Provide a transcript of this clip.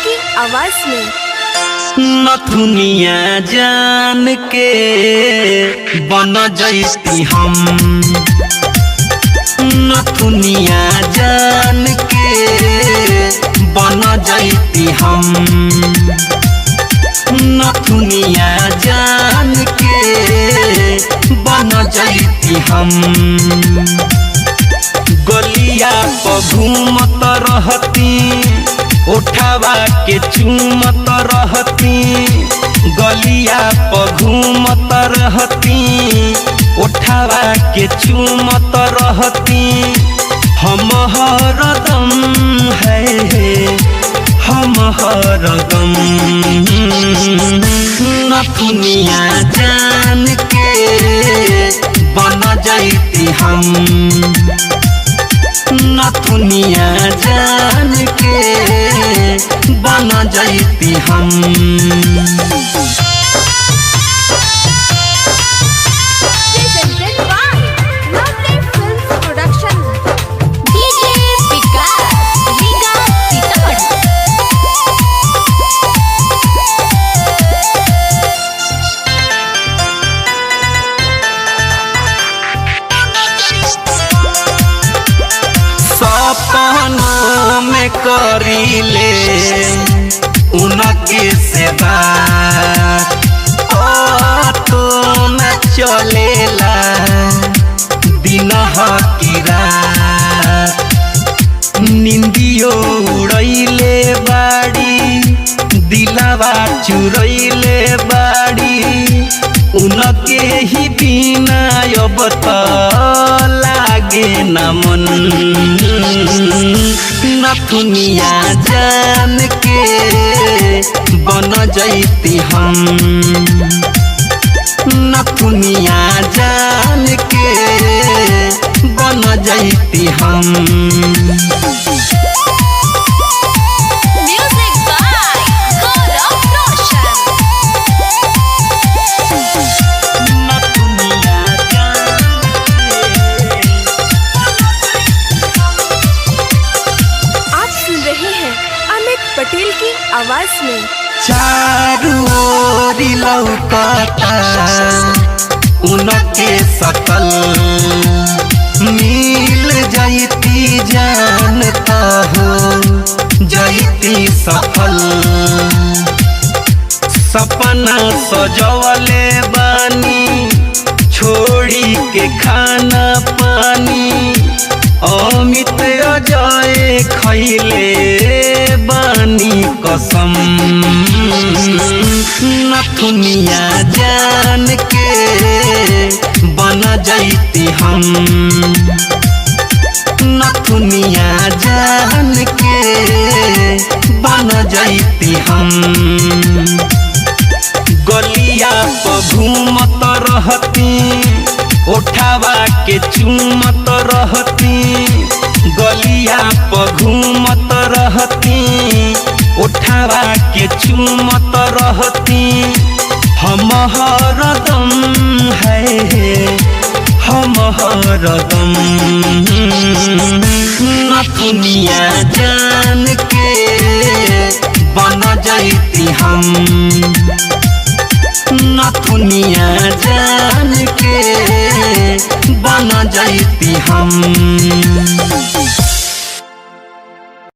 की आवाज में। नथुनिया जान के बन जैती हम, नथुनिया जान के बन जैती हम, नथुनिया जान के बन जैती हम। गलिया पर घूमत रहती, उठावा के चूमत रहती, गलिया पर घूमत रहती, उठावा के चूमत रहती। हम हरदम है हम हरदम, नथुनिया जान के बन जैती हम, नथुनिया जान के बन जैती हम। Presented by Lovely Films Production. DJ Vikas, Riga, Sitamarhi. सपनों में करीले उनके से बात, तो न चलेला दिन की रात। निंदियो उड़ैले बाड़ी, दिलावा चुरैले बाड़ी, उनके ही बिना अब त लागे न मन। नथुनिया जान के बन जैती हम, नथुनिया जान के बन जैती हम। Music by Gaurav Roshan. नथुनिया आप सुन रहे हैं अमित पटेल की आवाज में। चारू ओरी लौकता उनके सकल, मिल जैती जानता हो जैती सफल। सपना सजवले बानी, छोड़ी के खाना पानी, अमित अजय खैले बानी कसम। नथुनिया जान के बन जैती हम, नथुनिया जान के बन जैती हम। गलिया पर घूमत रहती, उठावा के चूमत रहती, गलिया पर घूमत रहती, उठावा के चूमत रहती। हम हरदम है हम हरदम, नथुनिया जान के बन जैती हम।